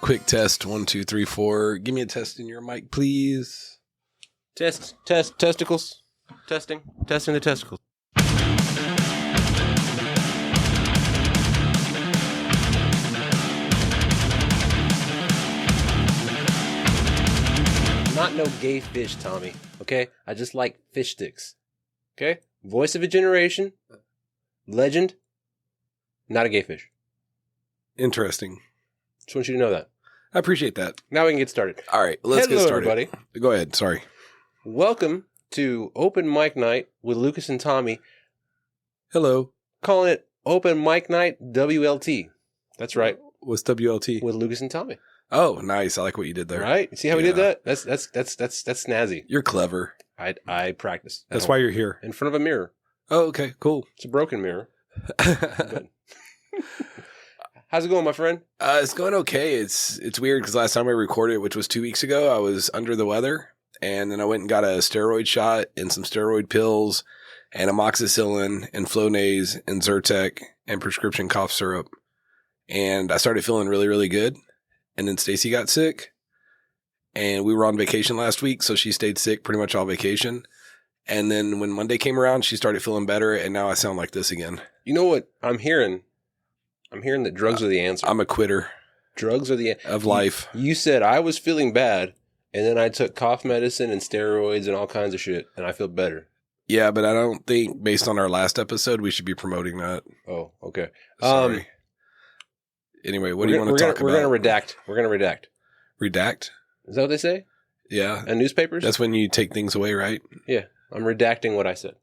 Quick test. 1, 2, 3, 4. Give me a test in your mic, please. Testicles. Testing the testicles. Not no gay fish, Tommy. Okay? I just like fish sticks. Okay? Voice of a generation. Legend. Not a gay fish. Interesting. Just want you to know that. I appreciate that. Now we can get started. All right, let's get started. Everybody. Go ahead. Sorry. Welcome to Open Mic Night with Lucas and Tommy. Hello. Calling it Open Mic Night WLT. That's right. What's WLT? With Lucas and Tommy. Oh, nice. I like what you did there. Right? See how we did that? That's snazzy. You're clever. I practice. That's why you're here. In front of a mirror. Oh, okay. Cool. It's a broken mirror. But how's it going, my friend? It's going okay. It's weird because last time I recorded, which was 2 weeks ago, I was under the weather. And then I went and got a steroid shot and some steroid pills and amoxicillin and Flonase and Zyrtec and prescription cough syrup. And I started feeling really, really good. And then Stacy got sick. And we were on vacation last week, so she stayed sick pretty much all vacation. And then when Monday came around, she started feeling better, and now I sound like this again. You know what I'm hearing? I'm hearing that drugs are the answer. I'm a quitter. Drugs are the of life. You said I was feeling bad, and then I took cough medicine and steroids and all kinds of shit, and I feel better. Yeah, but I don't think, based on our last episode, we should be promoting that. Oh, okay. Sorry. Anyway, what do you want to talk about? We're going to redact. We're going to redact. Redact? Is that what they say? Yeah. In newspapers? That's when you take things away, right? Yeah. I'm redacting what I said.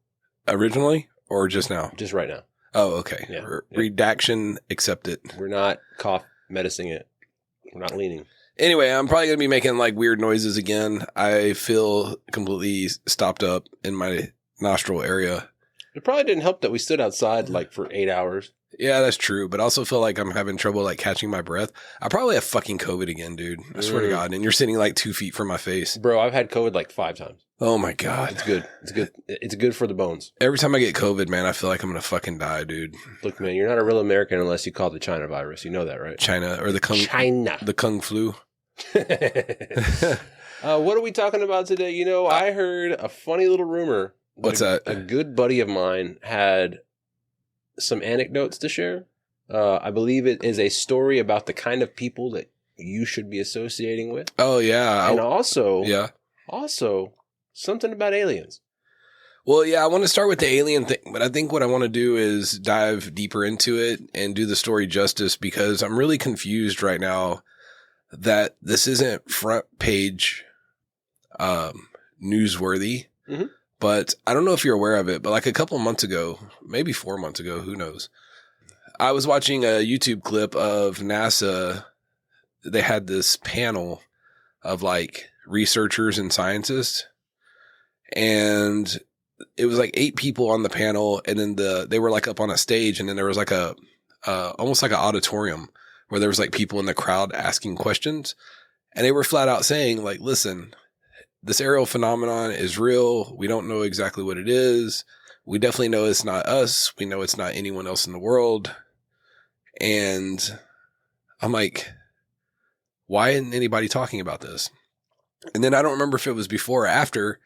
Originally or just now? Just right now. Oh, okay. Yeah. Redaction accepted. We're not cough medicing it. We're not leaning. Anyway, I'm probably going to be making like weird noises again. I feel completely stopped up in my nostril area. It probably didn't help that we stood outside like for 8 hours. Yeah, that's true. But I also feel like I'm having trouble like catching my breath. I probably have fucking COVID again, dude. I swear to God. And you're sitting like 2 feet from my face. Bro, I've had COVID like 5 times. Oh my God. It's good. It's good. It's good for the bones. Every time I get COVID, man, I feel like I'm going to fucking die, dude. Look, man, you're not a real American unless you call it the China virus. You know that, right? China or the Kung flu. What are we talking about today? You know, I heard a funny little rumor. What's that? A good buddy of mine had some anecdotes to share. I believe it is a story about the kind of people that you should be associating with. Oh, yeah. And also something about aliens. Well, yeah, I want to start with the alien thing, but I think what I want to do is dive deeper into it and do the story justice because I'm really confused right now that this isn't front page newsworthy. Mm-hmm. But I don't know if you're aware of it, but like a couple months ago, maybe 4 months ago, who knows? I was watching a YouTube clip of NASA. They had this panel of like researchers and scientists, and it was like 8 people on the panel, and then they were like up on a stage, and then there was like a almost like an auditorium where there was like people in the crowd asking questions, and they were flat out saying like, listen, this aerial phenomenon is real. We don't know exactly what it is. We definitely know it's not us. We know it's not anyone else in the world. And I'm like, why isn't anybody talking about this? And then I don't remember if it was before or after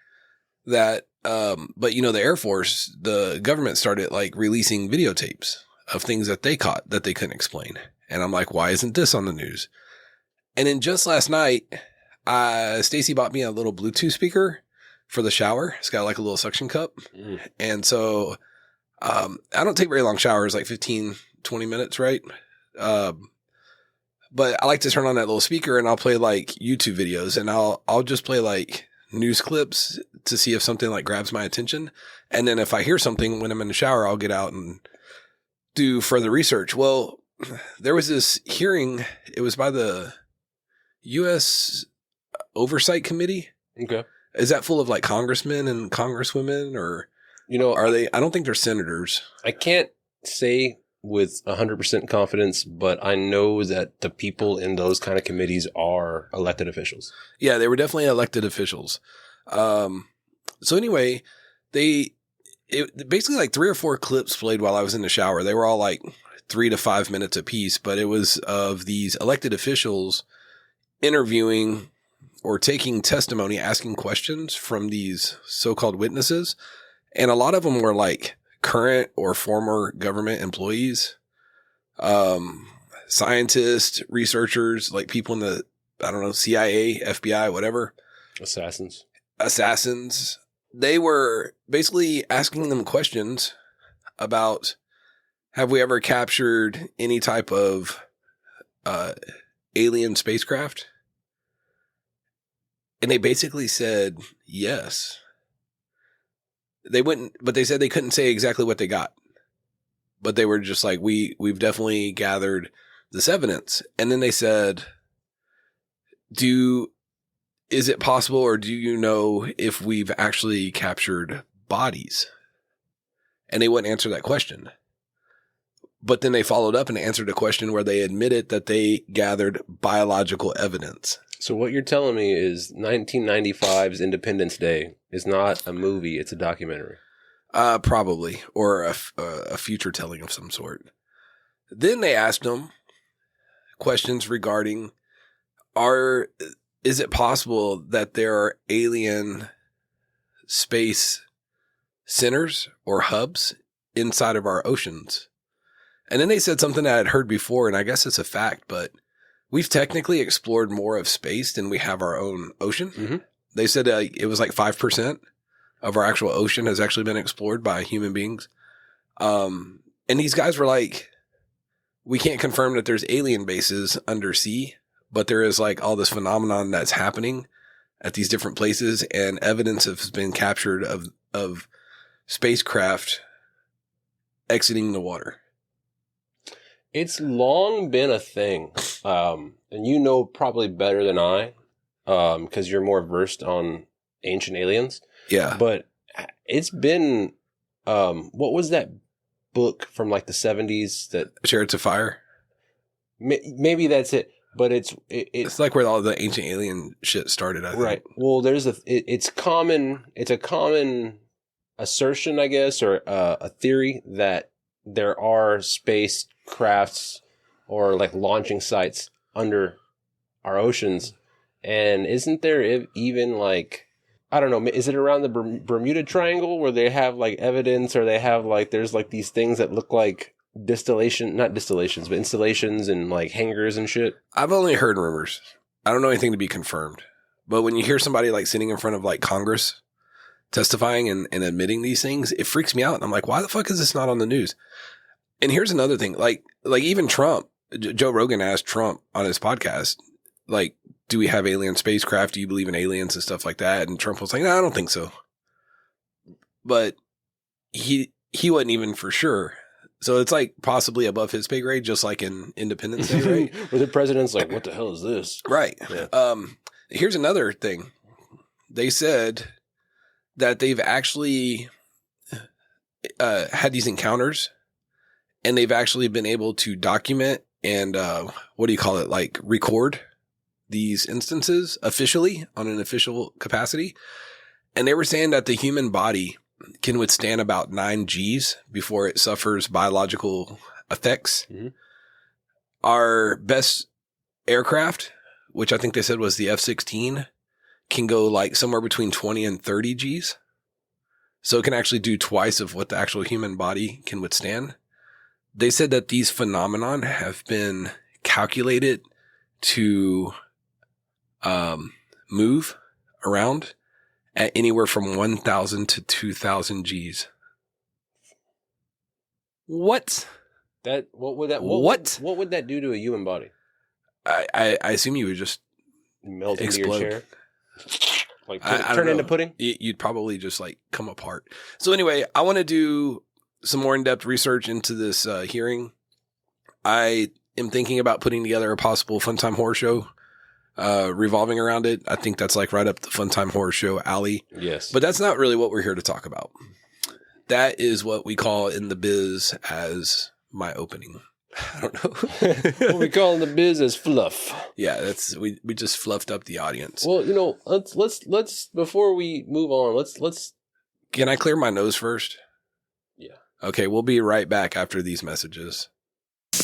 that. But you know, the Air Force, the government started like releasing videotapes of things that they caught that they couldn't explain. And I'm like, why isn't this on the news? And then just last night, Stacy bought me a little Bluetooth speaker for the shower. It's got like a little suction cup. And so, I don't take very long showers, like 15, 20 minutes, right? But I like to turn on that little speaker and I'll play like YouTube videos and I'll just play like news clips to see if something like grabs my attention. And then if I hear something when I'm in the shower, I'll get out and do further research. Well, there was this hearing. It was by the U.S. Oversight Committee. Okay. Is that full of like congressmen and congresswomen or, you know, are they? I don't think they're senators. I can't say with 100% confidence, but I know that the people in those kind of committees are elected officials. Yeah, they were definitely elected officials. So anyway, basically like 3 or 4 clips played while I was in the shower. They were all like 3 to 5 minutes apiece, but it was of these elected officials interviewing or taking testimony, asking questions from these so-called witnesses. And a lot of them were like current or former government employees, scientists, researchers, like people in the, I don't know, CIA, FBI, whatever. Assassins. They were basically asking them questions about, have we ever captured any type of alien spacecraft? And they basically said yes. They wouldn't, but they said they couldn't say exactly what they got. But they were just like, we've definitely gathered this evidence. And then they said, is it possible, or do you know if we've actually captured bodies? And they wouldn't answer that question. But then they followed up and answered a question where they admitted that they gathered biological evidence. So what you're telling me is 1995's Independence Day is not a movie, it's a documentary. Probably, or a future telling of some sort. Then they asked them questions regarding, is it possible that there are alien space centers or hubs inside of our oceans? And then they said something that I'd heard before, and I guess it's a fact, but we've technically explored more of space than we have our own ocean. Mm-hmm. They said it was like 5% of our actual ocean has actually been explored by human beings. And these guys were like, we can't confirm that there's alien bases undersea, but there is like all this phenomenon that's happening at these different places, and evidence has been captured of spacecraft exiting the water. It's long been a thing, and you know probably better than I, because you're more versed on ancient aliens. Yeah. But it's been, what was that book from like the 70s that... Chariots of Fire? Maybe that's it. But it's like where all the ancient alien shit started, I think. Right. Well, it's a common assertion, I guess, or a theory that there are spacecrafts or like launching sites under our oceans. And isn't there even like, I don't know, is it around the Bermuda Triangle where they have like evidence, or they have like, there's like these things that look like not distillations, but installations and like hangars and shit? I've only heard rumors. I don't know anything to be confirmed. But when you hear somebody like sitting in front of like Congress testifying and admitting these things, it freaks me out. And I'm like, why the fuck is this not on the news? And here's another thing. Like even Trump, Joe Rogan asked Trump on his podcast, like, do we have alien spacecraft? Do you believe in aliens and stuff like that? And Trump was like, no, I don't think so. But he wasn't even for sure. So it's like possibly above his pay grade, just like in Independence Day, right? Where the president's like, what the hell is this? Right. Yeah. Here's another thing. They said that they've actually had these encounters, and they've actually been able to document and like record these instances officially on an official capacity. And they were saying that the human body can withstand about 9 Gs before it suffers biological effects. Mm-hmm. Our best aircraft, which I think they said was the F-16, can go like somewhere between 20 and 30 Gs. So it can actually do twice of what the actual human body can withstand. They said that these phenomenon have been calculated to move around at anywhere from 1,000 to 2,000 Gs. What? What would that do to a human body? I assume you would just melt explode. Into your chair, like turn into pudding. You'd probably just like come apart. So anyway, I want to do some more in-depth research into this hearing. I am thinking about putting together a possible Fun Time Horror Show revolving around it. I think that's like right up the Fun Time Horror Show alley. Yes. But that's not really what we're here to talk about. That is what we call in the biz as my opening. I don't know. What we call in the biz as fluff. Yeah, that's we just fluffed up the audience. Well, let's before we move on, let's Can I clear my nose first? Yeah. Okay, we'll be right back after these messages. The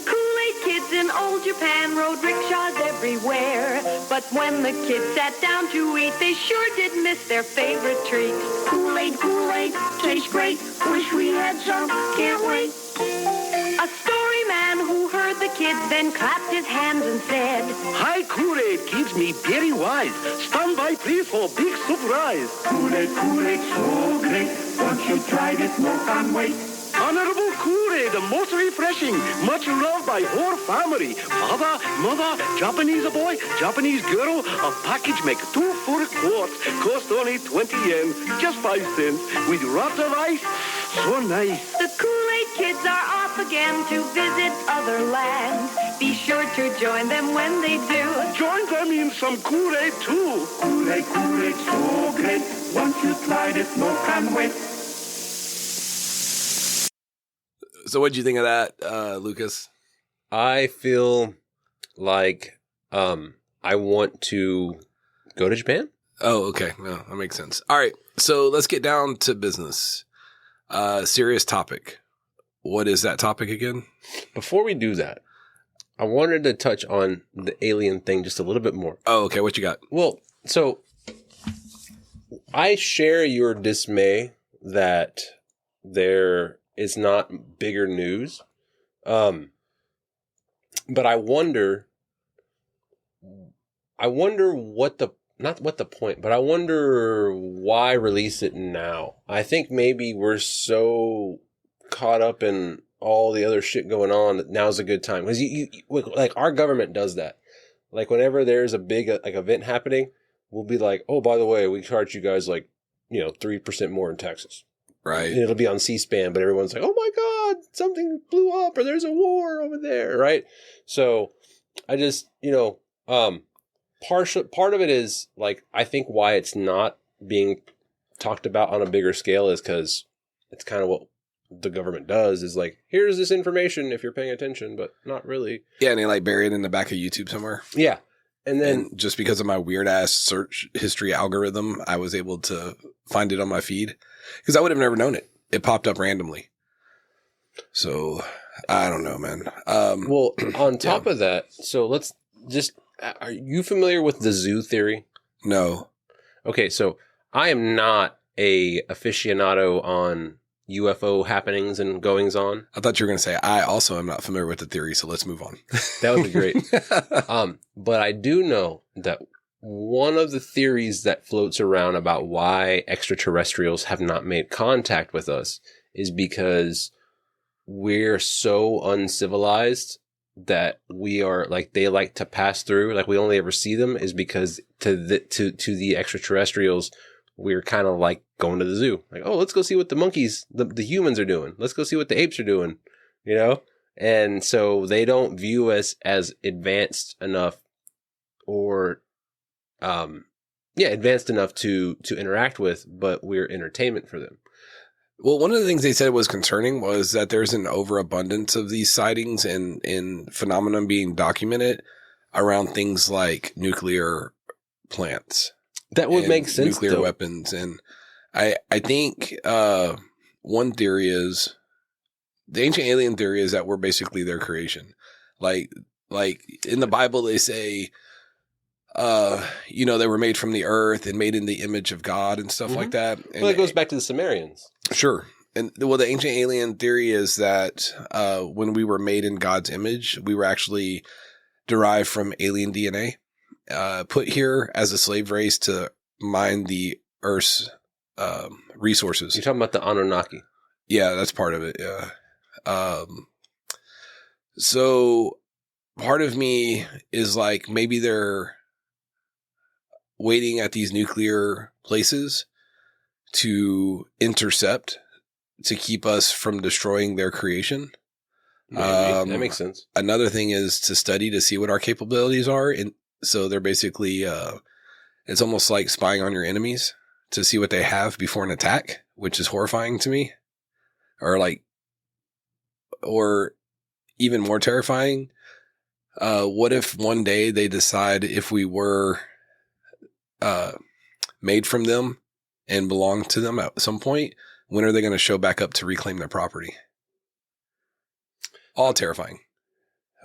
Kool-Aid Kids in Old Japan rode rickshaws everywhere. But when the kids sat down to eat, they sure did miss their favorite treat. Kool-Aid, Kool-Aid, tastes great. Wish we had some, can't wait. A story man who heard the kids then clapped his hands and said, Hi, Kool-Aid keeps me very wise. Stand by, please, for big surprise. Kool-Aid, Kool-Aid, so great. Once you tried it, no can wait. Honorable Kool-Aid, most refreshing, much loved by whole family. Father, mother, Japanese boy, Japanese girl, a package make 2 full quarts, cost only 20 yen, just 5 cents, with lots of ice, so nice. the Kool-Aid kids are off again to visit other lands. Be sure to join them when they do. Join them in some Kool-Aid too. Kool-Aid, Kool-Aid, so great. Once you tried it, no can wait. So what'd you think of that, Lucas? I feel like I want to go to Japan. Oh, okay. No, that makes sense. All right. So let's get down to business. Serious topic. What is that topic again? Before we do that, I wanted to touch on the alien thing just a little bit more. Oh, okay. What you got? Well, so I share your dismay that there is not bigger news. But I wonder what the, not what the point, but I wonder why release it now. I think maybe we're so caught up in all the other shit going on that now's a good time. Because like our government does that. Like whenever there's a big like event happening, we'll be like, oh, by the way, we charge you guys like, 3% more in taxes. Right. And it'll be on C-SPAN, but everyone's like, oh my God, something blew up or there's a war over there, right? So I just, part of it is like, I think why it's not being talked about on a bigger scale is because it's kind of what the government does is like, here's this information if you're paying attention, but not really. Yeah, and they like bury it in the back of YouTube somewhere. Yeah. And then And just because of my weird ass search history algorithm, I was able to find it on my feed because I would have never known it. It popped up randomly. So I don't know, man. well, on top of that, so let's just, are you familiar with the zoo theory? No. Okay, so I am not a aficionado on UFO happenings and goings on. I thought you were going to say, I also am not familiar with the theory, so let's move on. That would be great. But I do know that one of the theories that floats around about why extraterrestrials have not made contact with us is because we're so uncivilized that we are like, they like to pass through, like we only ever see them is because to the extraterrestrials, we're kind of like going to the zoo. Like, oh, let's go see what the monkeys, the humans are doing. Let's go see what the apes are doing, And so they don't view us as advanced enough or, advanced enough to interact with, but we're entertainment for them. Well, one of the things they said was concerning was that there's an overabundance of these sightings and phenomenon being documented around things like nuclear plants. That would make sense. Nuclear weapons. And I think one theory is the ancient alien theory is that we're basically their creation. Like in the Bible, they say, they were made from the earth and made in the image of God and stuff like that. And well, it goes back to the Sumerians. Sure. And the ancient alien theory is that when we were made in God's image, we were actually derived from alien DNA, put here as a slave race to mine the Earth's resources. You're talking about the Anunnaki. Yeah, that's part of it. Yeah. So part of me is like, maybe they're waiting at these nuclear places to intercept, to keep us from destroying their creation. That makes sense. Another thing is to study to see what our capabilities are. And so they're basically, it's almost like spying on your enemies to see what they have before an attack, which is horrifying to me. Or even more terrifying. What if one day they decide if we were made from them and belong to them at some point, when are they going to show back up to reclaim their property? All terrifying.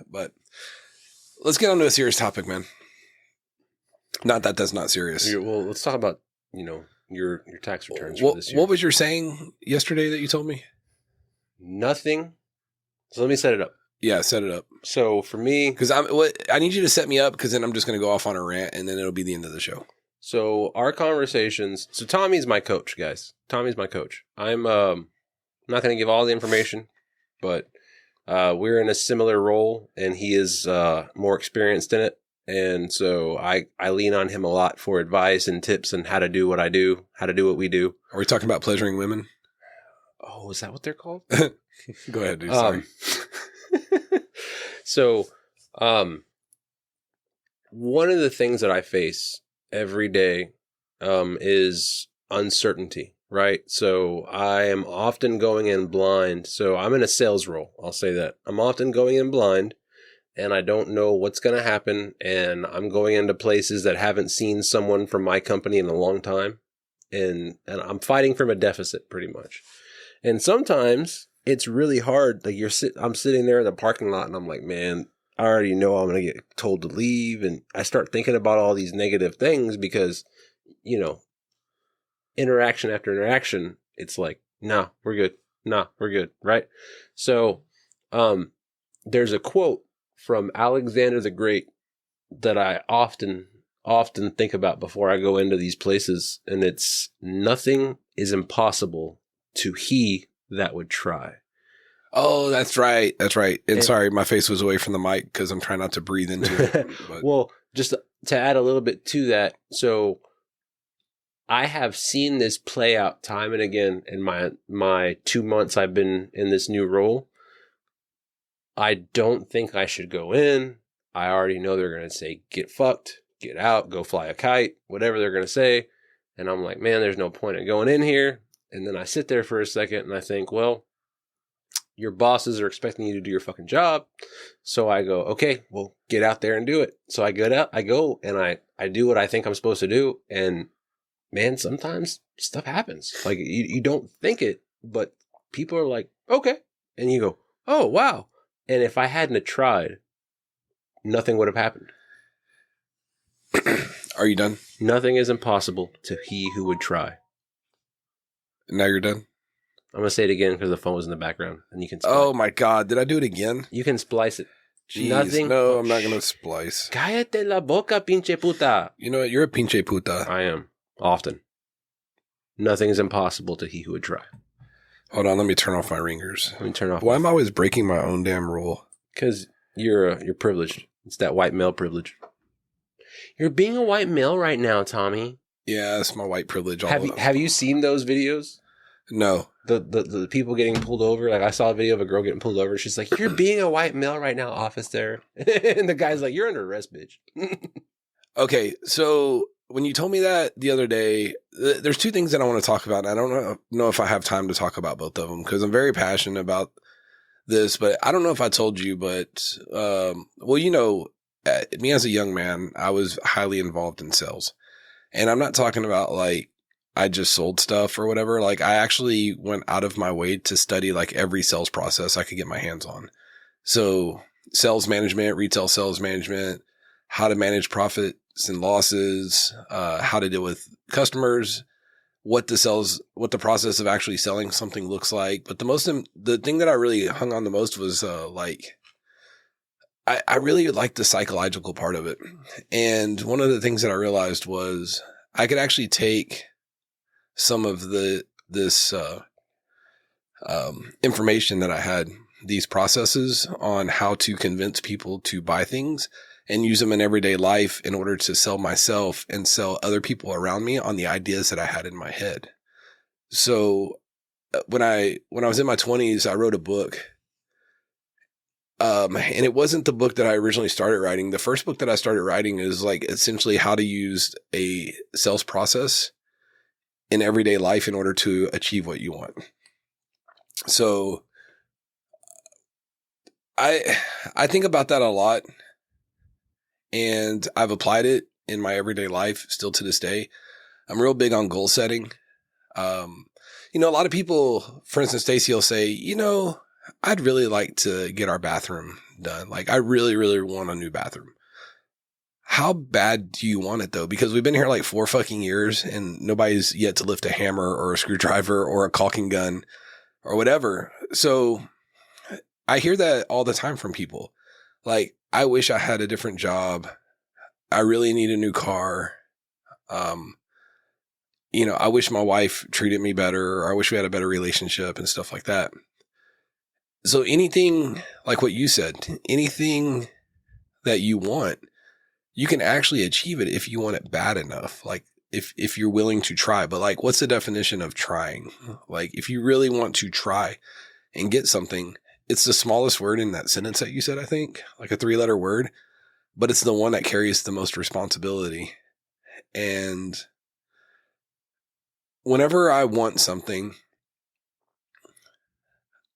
But let's get on to a serious topic, man. Not that that's not serious. Well, let's talk about, your tax returns for this year. What was your saying yesterday that you told me? Nothing. So let me set it up. Yeah, set it up. So for me, Because I need you to set me up, because then I'm just going to go off on a rant, and then it'll be the end of the show. so our conversations. So Tommy's my coach, guys. Tommy's my coach. I'm not going to give all the information, but we're in a similar role, and he is more experienced in it. And so I lean on him a lot for advice and tips on how to do what I do, how to do what we do. Are we talking about pleasuring women? Oh, is that what they're called? Go ahead, dude. Sorry. So, one of the things that I face every day is uncertainty, right? So I am often going in blind. So I'm in a sales role. I'll say that. I'm often going in blind, and I don't know what's going to happen. And I'm going into places that haven't seen someone from my company in a long time. And I'm fighting from a deficit pretty much. And sometimes it's really hard. Like I'm sitting there in the parking lot, and I'm like, man, I already know I'm going to get told to leave. And I start thinking about all these negative things because, interaction after interaction, it's like, nah, we're good. Nah, we're good. Right. So, there's a quote from Alexander the Great that I often think about before I go into these places. And it's, nothing is impossible to he that would try. Oh, that's right. That's right. And sorry, my face was away from the mic because I'm trying not to breathe into it. But. Well, just to add a little bit to that. So I have seen this play out time and again in my 2 months I've been in this new role. I don't think I should go in. I already know they're going to say, get fucked, get out, go fly a kite, whatever they're going to say. And I'm like, man, there's no point in going in here. And then I sit there for a second and I think, well, your bosses are expecting you to do your fucking job. So I go, okay, well, get out there and do it. So I go and I do what I think I'm supposed to do. And man, sometimes stuff happens. Like you don't think it, but people are like, okay. And you go, oh, wow. And if I hadn't have tried, nothing would have happened. Are you done? Nothing is impossible to he who would try. Now you're done? I'm going to say it again because the phone was in the background and you can splice. Oh my God. Did I do it again? You can splice it. Jeez, Nothing. No, I'm not going to splice. Cállate la boca, pinche puta. You know what? You're a pinche puta. I am. Often. Nothing is impossible to he who would try. Hold on. Let me turn off my ringers. Let me turn off. Why am I always breaking my own damn rule? Because you're privileged. It's that white male privilege. You're being a white male right now, Tommy. Yeah, that's my white privilege. Have you seen those videos? No. The people getting pulled over. Like I saw a video of a girl getting pulled over. She's like, "You're being a white male right now, officer." And the guy's like, "You're under arrest, bitch." Okay, so when you told me that the other day, there's two things that I want to talk about. And I don't know if I have time to talk about both of them because I'm very passionate about this. But I don't know if I told you, but me as a young man, I was highly involved in sales. And I'm not talking about like I just sold stuff or whatever. Like I actually went out of my way to study like every sales process I could get my hands on. So sales management, retail sales management, how to manage profits and losses, how to deal with customers, what the process of actually selling something looks like. But the thing that I really hung on the most was I really liked the psychological part of it. And one of the things that I realized was I could actually take some of this information that I had, these processes on how to convince people to buy things and use them in everyday life in order to sell myself and sell other people around me on the ideas that I had in my head. So when I was in my 20s, I wrote a book. And it wasn't the book that I originally started writing. The first book that I started writing is like essentially how to use a sales process in everyday life in order to achieve what you want. So I think about that a lot, and I've applied it in my everyday life still to this day. I'm real big on goal setting. A lot of people, for instance, Stacy will say, I'd really like to get our bathroom done. Like, I really, really want a new bathroom. How bad do you want it though? Because we've been here like 4 fucking years and nobody's yet to lift a hammer or a screwdriver or a caulking gun or whatever. So I hear that all the time from people. Like, I wish I had a different job. I really need a new car. You know, I wish my wife treated me better, or I wish we had a better relationship and stuff like that. So anything like what you said, anything that you want, you can actually achieve it if you want it bad enough. Like if you're willing to try, but like, what's the definition of trying? Like, if you really want to try and get something, it's the smallest word in that sentence that you said, I think, like a 3-letter word, but it's the one that carries the most responsibility. And whenever I want something,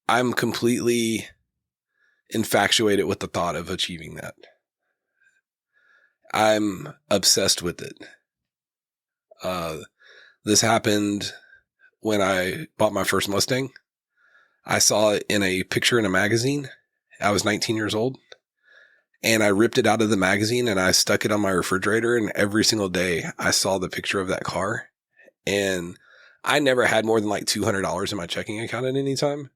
I'm completely infatuated with the thought of achieving that. I'm obsessed with it. This happened when I bought my first Mustang. I saw it in a picture in a magazine. I was 19 years old, and I ripped it out of the magazine and I stuck it on my refrigerator, and every single day I saw the picture of that car. And I never had more than like $200 in my checking account at any time,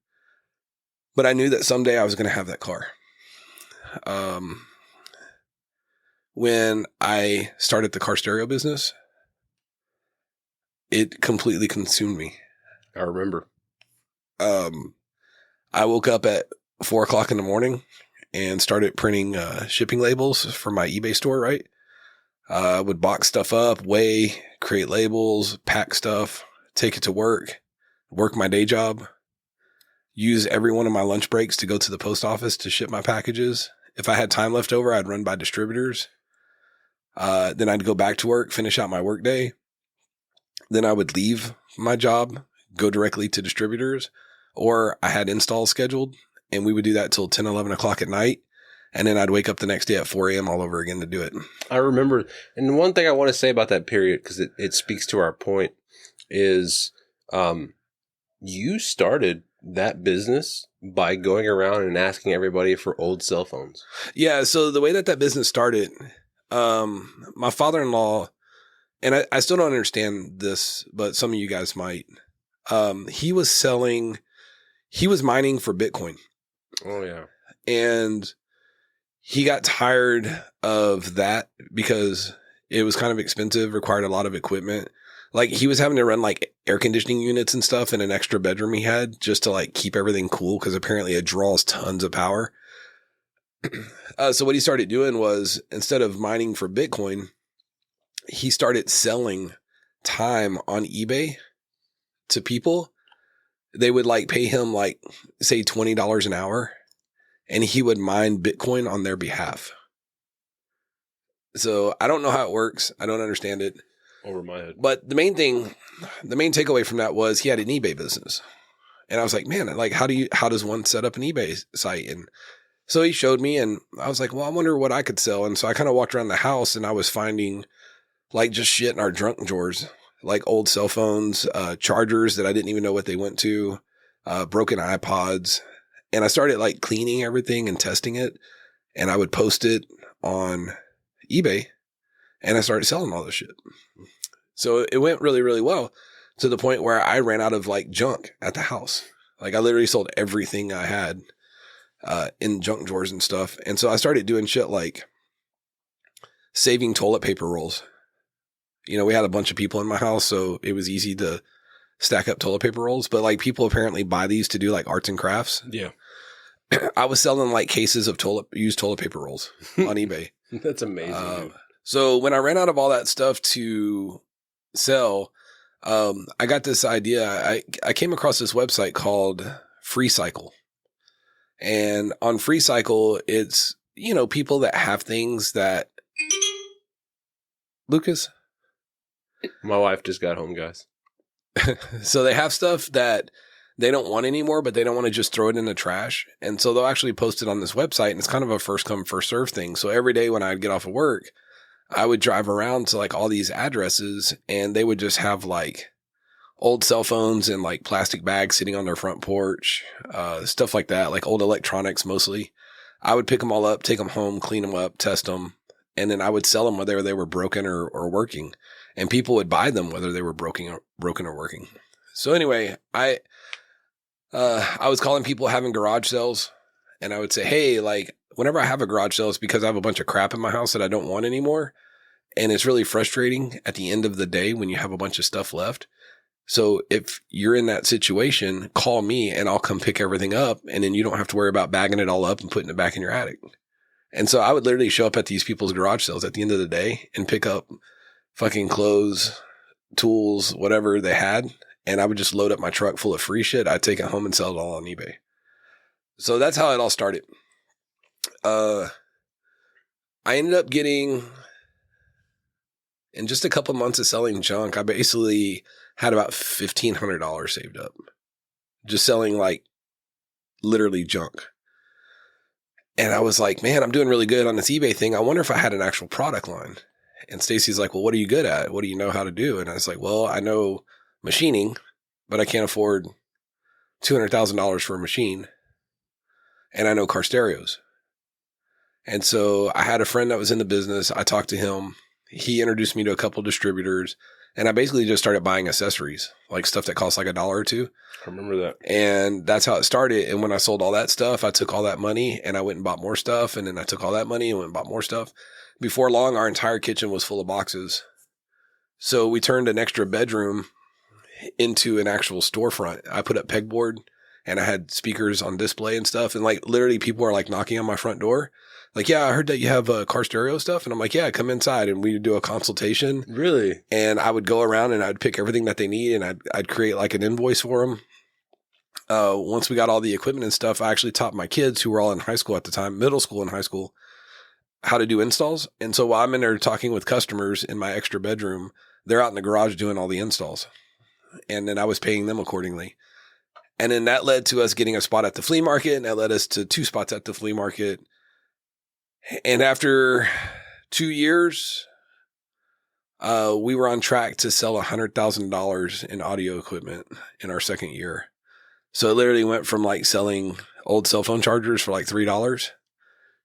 but I knew that someday I was going to have that car. When I started the car stereo business, it completely consumed me. I remember. I woke up at 4:00 in the morning and started printing shipping labels for my eBay store, right? I would box stuff up, weigh, create labels, pack stuff, take it to work my day job, use every one of my lunch breaks to go to the post office to ship my packages. If I had time left over, I'd run by distributors. Then I'd go back to work, finish out my work day. Then I would leave my job, go directly to distributors, or I had installs scheduled, and we would do that till 10, 11 o'clock at night. And then I'd wake up the next day at 4 a.m. all over again to do it. I remember. And one thing I want to say about that period, because it speaks to our point, is you started that business by going around and asking everybody for old cell phones. Yeah. So the way that business started, my father-in-law, and I still don't understand this, but some of you guys might, he was mining for Bitcoin. Oh, yeah. And he got tired of that because it was kind of expensive, required a lot of equipment. Like, he was having to run like air conditioning units and stuff in an extra bedroom he had just to like keep everything cool, because apparently it draws tons of power. So what he started doing was, instead of mining for Bitcoin, he started selling time on eBay to people. They would like pay him like, say, $20 an hour, and he would mine Bitcoin on their behalf. So I don't know how it works. I don't understand it. Over my head. But the main takeaway from that was he had an eBay business. And I was like, man, like, how does one set up an eBay site? And so he showed me, and I was like, well, I wonder what I could sell. And so I kind of walked around the house, and I was finding like just shit in our junk drawers, like old cell phones, chargers that I didn't even know what they went to, broken iPods. And I started like cleaning everything and testing it, and I would post it on eBay, and I started selling all this shit. So it went really, really well, to the point where I ran out of like junk at the house. Like, I literally sold everything I had in junk drawers and stuff. And so I started doing shit like saving toilet paper rolls. You know, we had a bunch of people in my house, so it was easy to stack up toilet paper rolls. But like, people apparently buy these to do like arts and crafts. Yeah. I was selling like cases of used toilet paper rolls on eBay. That's amazing. So when I ran out of all that stuff to sell, I got this idea. I came across this website called FreeCycle. And on FreeCycle, it's, you know, people that have things that... Lucas? My wife just got home, guys. So they have stuff that they don't want anymore, but they don't want to just throw it in the trash. And so they'll actually post it on this website, and it's kind of a first come, first serve thing. So every day when I'd get off of work, I would drive around to like all these addresses, and they would just have like old cell phones and like plastic bags sitting on their front porch, stuff like that, like old electronics mostly. I would pick them all up, take them home, clean them up, test them, and then I would sell them whether they were broken or working. And people would buy them whether they were broken or working. So anyway, I was calling people having garage sales, and I would say, hey, like whenever I have a garage sale, it's because I have a bunch of crap in my house that I don't want anymore. And it's really frustrating at the end of the day when you have a bunch of stuff left. So if you're in that situation, call me and I'll come pick everything up. And then you don't have to worry about bagging it all up and putting it back in your attic. And so I would literally show up at these people's garage sales at the end of the day and pick up fucking clothes, tools, whatever they had. And I would just load up my truck full of free shit. I'd take it home and sell it all on eBay. So that's how it all started. I ended up getting, in just a couple months of selling junk, I basically had about $1,500 saved up. Just selling like literally junk. And I was like, man, I'm doing really good on this eBay thing. I wonder if I had an actual product line. And Stacy's like, well, what are you good at? What do you know how to do? And I was like, well, I know machining, but I can't afford $200,000 for a machine. And I know car stereos. And so I had a friend that was in the business. I talked to him. He introduced me to a couple of distributors, and I basically just started buying accessories, like stuff that costs like $1 or $2. I remember that. And that's how it started. And when I sold all that stuff, I took all that money and I went and bought more stuff. And then I took all that money and went and bought more stuff. Before long, our entire kitchen was full of boxes. So we turned an extra bedroom into an actual storefront. I put up pegboard and I had speakers on display and stuff. And like literally people are like knocking on my front door. Like, yeah, I heard that you have car stereo stuff. And I'm like, yeah, come inside. And we do a consultation. Really? And I would go around and I'd pick everything that they need. And I'd create like an invoice for them. Once we got all the equipment and stuff, I actually taught my kids who were all in high school at the time, middle school and high school, how to do installs. And so while I'm in there talking with customers in my extra bedroom, they're out in the garage doing all the installs. And then I was paying them accordingly. And then that led to us getting a spot at the flea market. And that led us to 2 spots at the flea market. And after 2 years, we were on track to sell $100,000 in audio equipment in our second year. So it literally went from like selling old cell phone chargers for like $3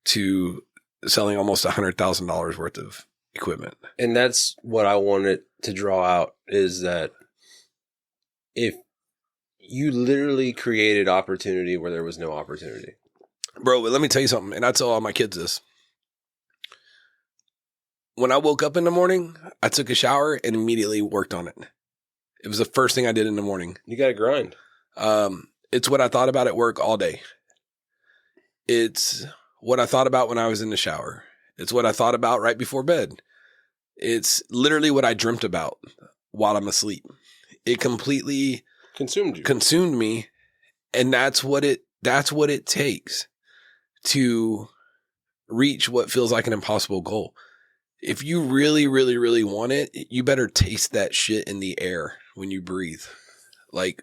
to selling almost $100,000 worth of equipment. And that's what I wanted to draw out, is that if you literally created opportunity where there was no opportunity. Bro, but let me tell you something, and I tell all my kids this. When I woke up in the morning, I took a shower and immediately worked on it. It was the first thing I did in the morning. You got to grind. It's what I thought about at work all day. It's what I thought about when I was in the shower. It's what I thought about right before bed. It's literally what I dreamt about while I'm asleep. It completely consumed me. And that's what it takes to reach what feels like an impossible goal. If you really, really, really want it, you better taste that shit in the air when you breathe. Like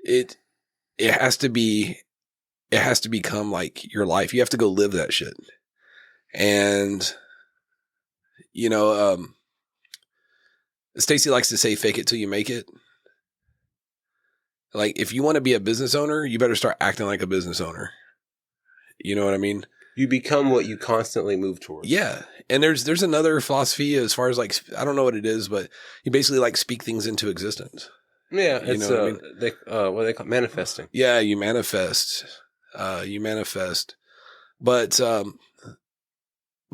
it has to become like your life. You have to go live that shit. And, you know, Stacy likes to say, fake it till you make it. Like, if you want to be a business owner, you better start acting like a business owner. You know what I mean? You become what you constantly move towards. Yeah. And there's another philosophy as far as like, I don't know what it is, but you basically like speak things into existence. Yeah. It's, you know what I mean? what they call manifesting. Yeah. You manifest. But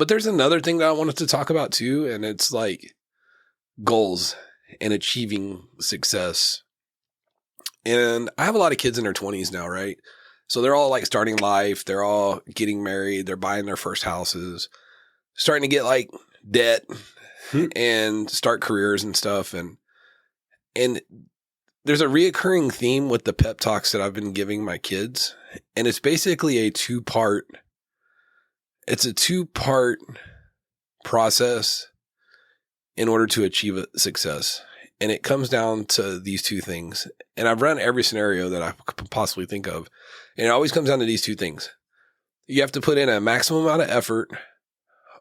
there's another thing that I wanted to talk about too. And it's like goals and achieving success. And I have a lot of kids in their 20s now, right? So they're all like starting life. They're all getting married. They're buying their first houses, starting to get like debt and start careers and stuff. And there's a reoccurring theme with the pep talks that I've been giving my kids. And it's basically a two-part process in order to achieve success. And it comes down to these two things. And I've run every scenario that I could possibly think of. And it always comes down to these two things. You have to put in a maximum amount of effort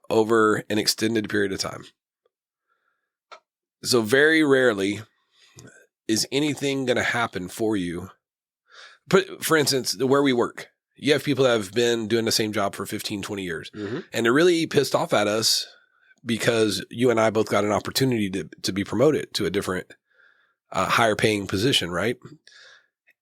over an extended period of time. So very rarely is anything going to happen for you. For instance, where we work, You have people that have been doing the same job for 15, 20 years. Mm-hmm. And they're really pissed off at us because you and I both got an opportunity to be promoted to a different, higher paying position, right?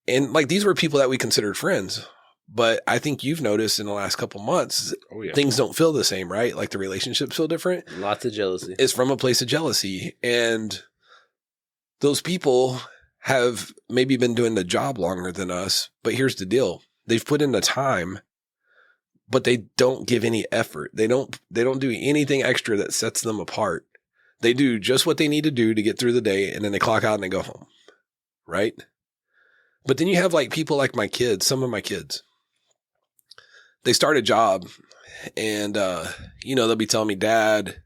And like these were people that we considered friends. But I think you've noticed in the last couple months, things don't feel the same, right? Like the relationships feel different. Lots of jealousy. It's from a place of jealousy. And those people have maybe been doing the job longer than us. But here's the deal. They've put in the time, but they don't give any effort. They don't do anything extra that sets them apart. They do just what they need to do to get through the day, and then they clock out and they go home. Right? But then you have like people like my kids, some of my kids. They start a job and, they'll be telling me, Dad,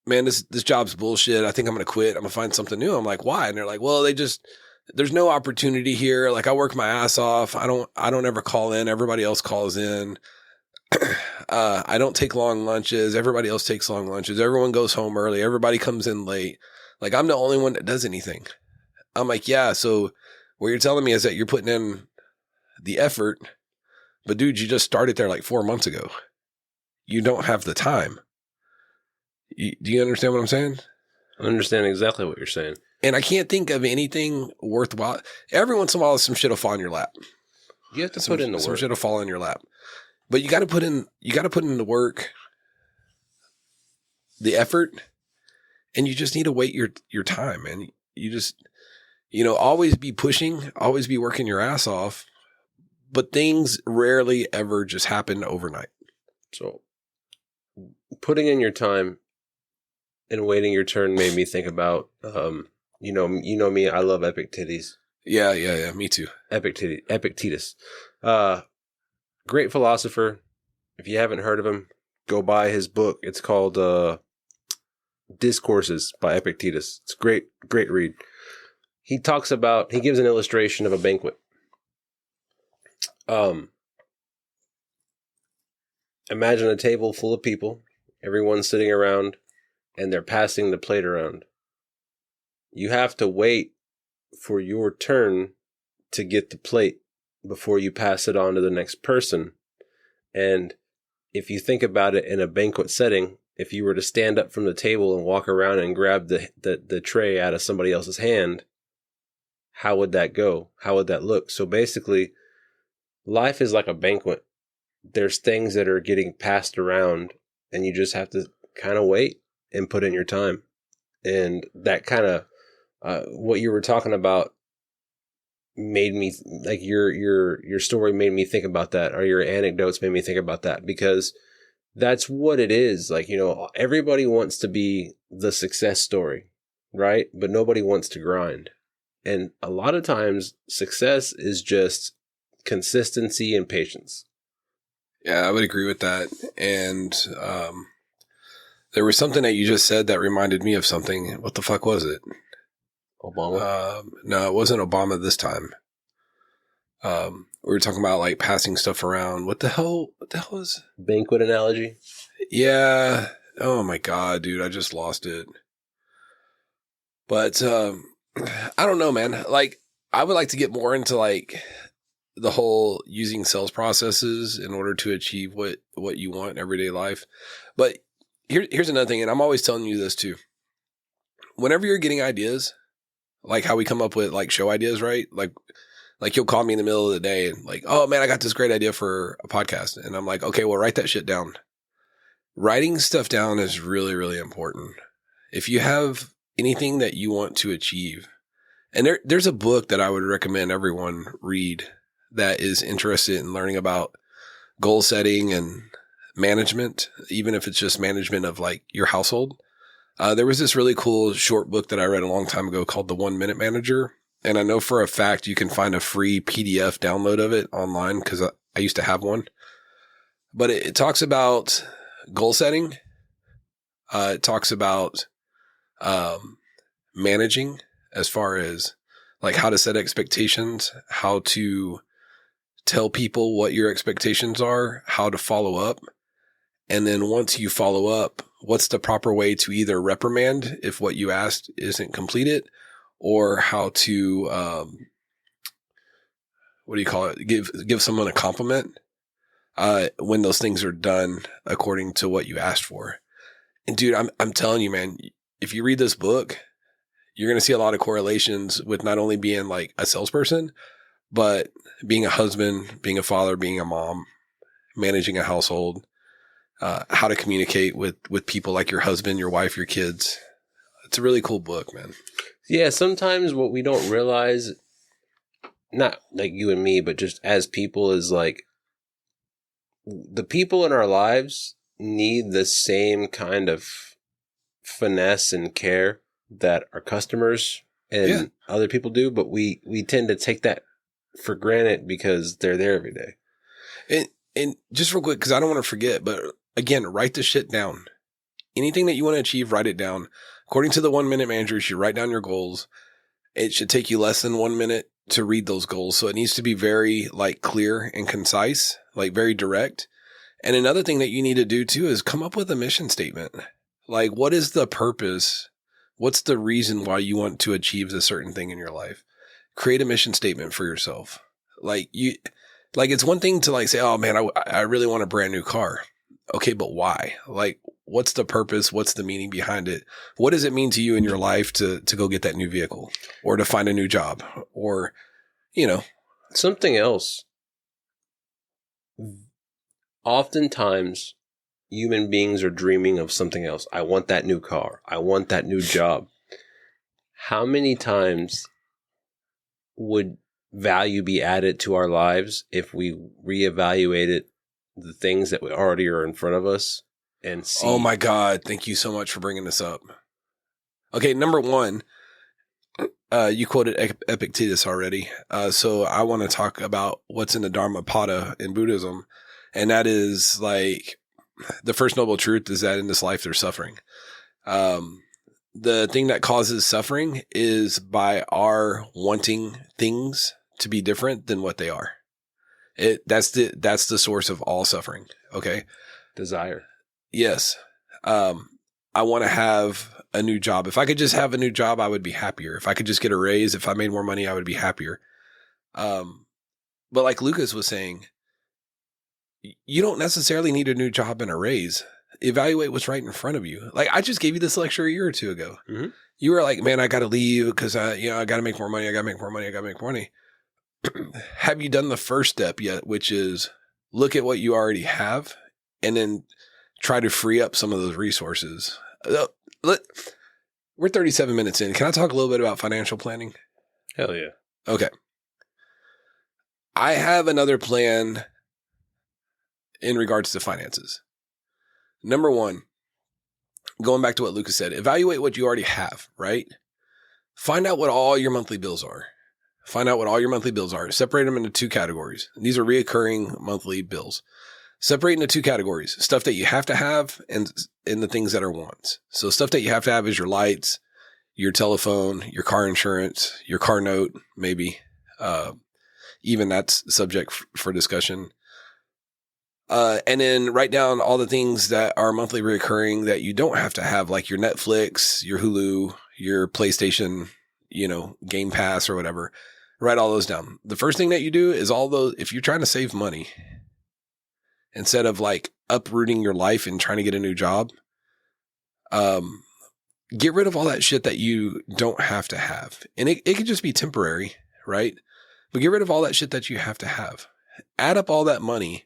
man, this job's bullshit. I think I'm going to quit. I'm going to find something new. I'm like, why? And they're like, well, there's no opportunity here. Like I work my ass off. I don't ever call in. Everybody else calls in. I don't take long lunches. Everybody else takes long lunches. Everyone goes home early. Everybody comes in late. Like I'm the only one that does anything. I'm like, yeah. So what you're telling me is that you're putting in the effort. But dude, you just started there like 4 months ago. You don't have the time. Do you understand what I'm saying? I understand exactly what you're saying. And I can't think of anything worthwhile. Every once in a while, some shit will fall in your lap. You have to put in the work. Some shit will fall in your lap. But you got to put in the work, the effort, and you just need to wait your time, man. You just, always be pushing, always be working your ass off. But things rarely ever just happen overnight. So putting in your time and waiting your turn made me think about, you know me, I love Epic Titties. Yeah. Me too. Epictetus. Great philosopher. If you haven't heard of him, go buy his book. It's called Discourses by Epictetus. It's a great read. He gives an illustration of a banquet. Imagine a table full of people, everyone's sitting around, and they're passing the plate around. You have to wait for your turn to get the plate before you pass it on to the next person. And if you think about it in a banquet setting, if you were to stand up from the table and walk around and grab the tray out of somebody else's hand, how would that go? How would that look? So basically, life is like a banquet. There's things that are getting passed around, and you just have to kind of wait and put in your time. And that kind of, what you were talking about made me, like your story made me think about that, or your anecdotes made me think about that, because that's what it is. Like, everybody wants to be the success story, right? But nobody wants to grind. And a lot of times success is just consistency and patience. Yeah, I would agree with that. And there was something that you just said that reminded me of something. What the fuck was it? Obama? No, it wasn't Obama this time. We were talking about like passing stuff around. What the hell is banquet analogy? Yeah. Oh my God, dude, I just lost it. But I don't know, man. Like, I would like to get more into like the whole using sales processes in order to achieve what you want in everyday life. But here's another thing, and I'm always telling you this too. Whenever you're getting ideas, like how we come up with like show ideas, right? Like you'll call me in the middle of the day and like, oh man, I got this great idea for a podcast. And I'm like, okay, well, write that shit down. Writing stuff down is really, really important. If you have anything that you want to achieve, and there's a book that I would recommend everyone read that is interested in learning about goal setting and management, even if it's just management of like your household. There was this really cool short book that I read a long time ago called The 1 Minute Manager. And I know for a fact you can find a free PDF download of it online because I used to have one. But it talks about goal setting. It talks about managing as far as like how to set expectations, how to tell people what your expectations are, how to follow up. And then once you follow up, what's the proper way to either reprimand if what you asked isn't completed, or how to, what do you call it? Give someone a compliment when those things are done according to what you asked for. And dude, I'm telling you, man, if you read this book, you're going to see a lot of correlations with not only being like a salesperson, but being a husband, being a father, being a mom, managing a household, how to communicate with people like your husband, your wife, your kids. It's a really cool book, man. Yeah, sometimes what we don't realize, not like you and me, but just as people, is like the people in our lives need the same kind of finesse and care that our customers and other people do, but we tend to take that for granted because they're there every day. And just real quick, because I don't want to forget, but again, write this shit down. Anything that you want to achieve, write it down. According to the 1 Minute Manager, you should write down your goals. It should take you less than 1 minute to read those goals. So it needs to be very like clear and concise, like very direct. And another thing that you need to do too is come up with a mission statement. Like, what is the purpose? What's the reason why you want to achieve this certain thing in your life? Create a mission statement for yourself. Like it's one thing to like say, oh man, I really want a brand new car. Okay, but why? Like, what's the purpose? What's the meaning behind it? What does it mean to you in your life to go get that new vehicle or to find a new job or, you know, something else? Oftentimes, human beings are dreaming of something else. I want that new car. I want that new job. How many times would value be added to our lives if we reevaluated the things that we already are in front of us and see? Oh my God. Thank you so much for bringing this up. Okay. Number one, you quoted Epictetus already. So I want to talk about what's in the Dharmapada in Buddhism. And that is like the first noble truth is that in this life there's suffering. The thing that causes suffering is by our wanting things to be different than what they are. That's the source of all suffering. Okay. Desire. Yes. I want to have a new job. If I could just have a new job, I would be happier. If I could just get a raise, if I made more money, I would be happier. But like Lucas was saying, you don't necessarily need a new job and a raise. Evaluate what's right in front of you. Like I just gave you this lecture a year or two ago. Mm-hmm. You were like, man, I got to leave because I got to make more money. I got to make more money. I got to make more money. Have you done the first step yet? Which is look at what you already have and then try to free up some of those resources. We're 37 minutes in. Can I talk a little bit about financial planning? Hell yeah. Okay. I have another plan in regards to finances. Number one, going back to what Lucas said, evaluate what you already have, right? Find out what all your monthly bills are. Separate them into two categories. These are reoccurring monthly bills. Separate into two categories, stuff that you have to have and the things that are wants. So stuff that you have to have is your lights, your telephone, your car insurance, your car note, maybe. Even that's subject for discussion. And then write down all the things that are monthly recurring that you don't have to have, like your Netflix, your Hulu, your PlayStation, Game Pass or whatever. Write all those down. The first thing that you do is all those, if you're trying to save money, instead of like uprooting your life and trying to get a new job, get rid of all that shit that you don't have to have. And it could just be temporary, right? But get rid of all that shit that you have to have. Add up all that money.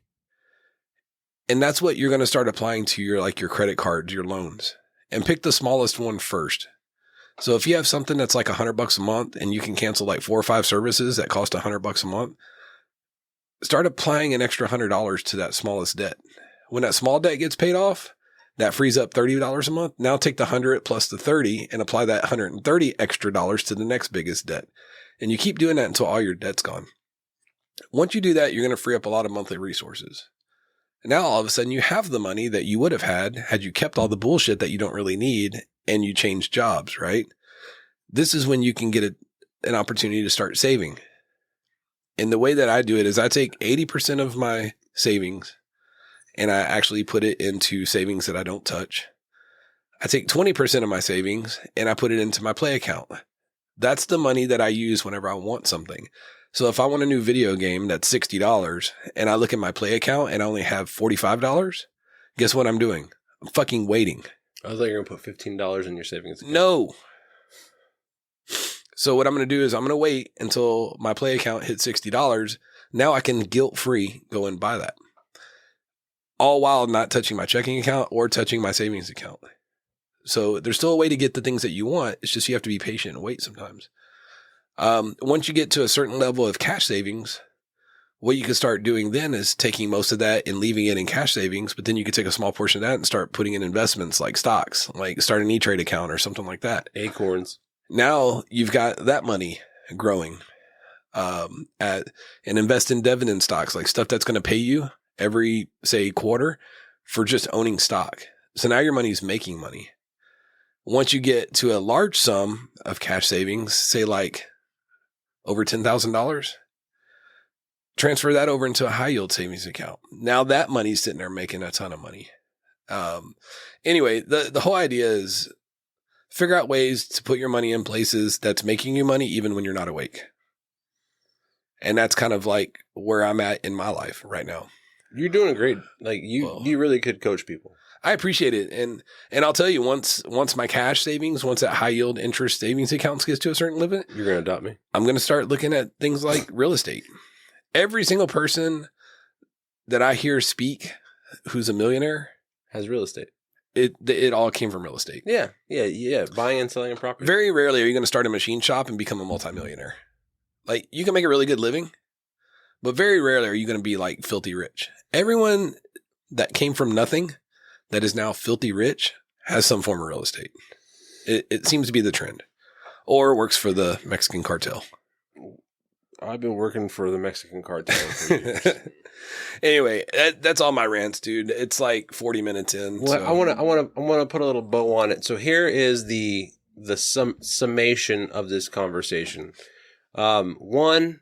And that's what you're going to start applying to your credit cards, your loans, and pick the smallest one first. So if you have something that's like $100 a month and you can cancel like 4 or 5 services that cost $100 a month, start applying an extra $100 to that smallest debt. When that small debt gets paid off, that frees up $30 a month. Now take the 100 plus the 30 and apply that $130 extra dollars to the next biggest debt. And you keep doing that until all your debt's gone. Once you do that, you're going to free up a lot of monthly resources. Now, all of a sudden, you have the money that you would have had you kept all the bullshit that you don't really need and you change jobs, right? This is when you can get an opportunity to start saving. And the way that I do it is I take 80% of my savings and I actually put it into savings that I don't touch. I take 20% of my savings and I put it into my play account. That's the money that I use whenever I want something. So if I want a new video game that's $60 and I look at my Play account and I only have $45, guess what I'm doing? I'm fucking waiting. I thought you were going to put $15 in your savings account. No. So what I'm going to do is I'm going to wait until my Play account hits $60. Now I can guilt-free go and buy that. All while not touching my checking account or touching my savings account. So there's still a way to get the things that you want. It's just you have to be patient and wait sometimes. Once you get to a certain level of cash savings, what you can start doing then is taking most of that and leaving it in cash savings, but then you could take a small portion of that and start putting in investments like stocks, like start an E-Trade account or something like that. Acorns. Now you've got that money growing and invest in dividend stocks, like stuff that's going to pay you every, say, quarter for just owning stock. So now your money's making money. Once you get to a large sum of cash savings, say like over $10,000, transfer that over into a high yield savings account. Now that money's sitting there making a ton of money. Anyway, the whole idea is figure out ways to put your money in places that's making you money even when you're not awake. And that's kind of like where I'm at in my life right now. You're doing great. Like you really could coach people. I appreciate it. And I'll tell you, once my cash savings, once that high yield interest savings accounts gets to a certain limit, you're going to adopt me. I'm going to start looking at things like real estate. Every single person that I hear speak who's a millionaire has real estate. It all came from real estate. Yeah. Buying and selling a property. Very rarely are you going to start a machine shop and become a multimillionaire. Like, you can make a really good living, but very rarely are you going to be like filthy rich. Everyone that came from nothing that is now filthy rich has some form of real estate. It seems to be the trend, or works for the Mexican cartel. I've been working for the Mexican cartel for years. Anyway, that's all my rants, dude. It's like 40 minutes in. Well, so. I want to put a little bow on it. So here is the summation of this conversation. One,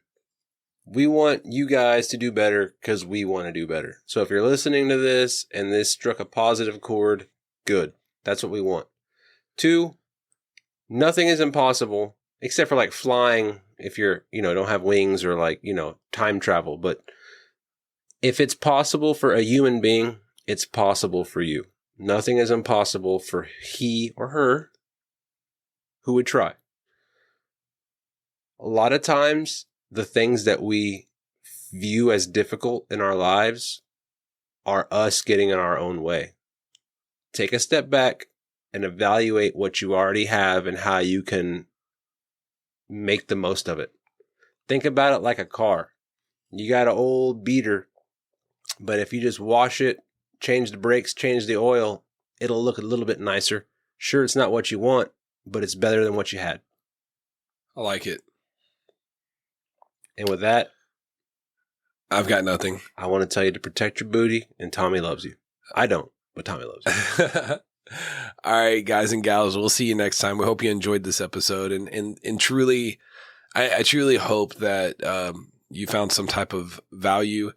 we want you guys to do better because we want to do better. So if you're listening to this and this struck a positive chord, good. That's what we want. Two, nothing is impossible except for like flying if you're, don't have wings or like, time travel. But if it's possible for a human being, it's possible for you. Nothing is impossible for he or her who would try. A lot of times, the things that we view as difficult in our lives are us getting in our own way. Take a step back and evaluate what you already have and how you can make the most of it. Think about it like a car. You got an old beater, but if you just wash it, change the brakes, change the oil, it'll look a little bit nicer. Sure, it's not what you want, but it's better than what you had. I like it. And with that, I've got nothing. I want to tell you to protect your booty, and Tommy loves you. I don't, but Tommy loves you. All right, guys and gals, we'll see you next time. We hope you enjoyed this episode, and truly, I truly hope that you found some type of value.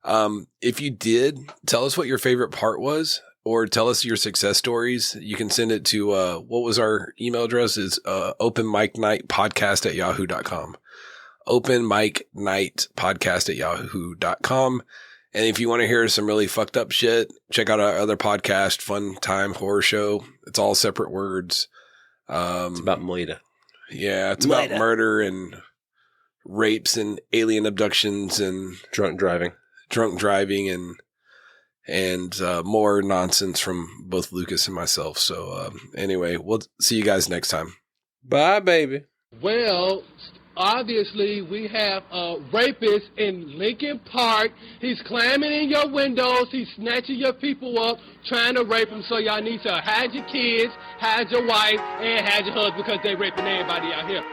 If you did, tell us what your favorite part was, or tell us your success stories. You can send it to what was our email address? Is openmicnightpodcast@yahoo.com. openmicnightpodcast@yahoo.com. And if you want to hear some really fucked up shit, check out our other podcast, Fun Time Horror Show. It's all separate words. It's about Moida. Yeah, it's about murder and rapes and alien abductions and drunk driving and more nonsense from both Lucas and myself. So anyway, we'll see you guys next time. Bye, baby. Well, obviously, we have a rapist in Lincoln Park. He's climbing in your windows. He's snatching your people up, trying to rape them. So y'all need to hide your kids, hide your wife, and hide your husband because they raping everybody out here.